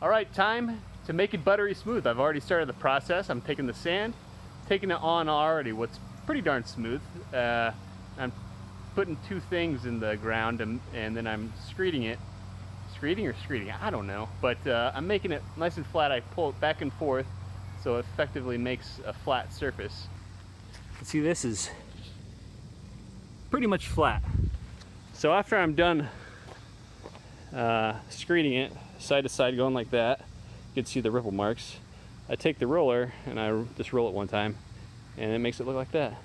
All right, time to make it buttery smooth. I've already started the process. I'm taking the sand, taking it on already, what's pretty darn smooth. I'm putting two things in the ground and then I'm screeding it. Screeding or screeding, I don't know. But I'm making it nice and flat. I pull it back and forth so it effectively makes a flat surface. See, this is pretty much flat. So after I'm done screeding it side to side, going like that, you can see the ripple marks. I take the roller and I just roll it one time and it makes it look like that.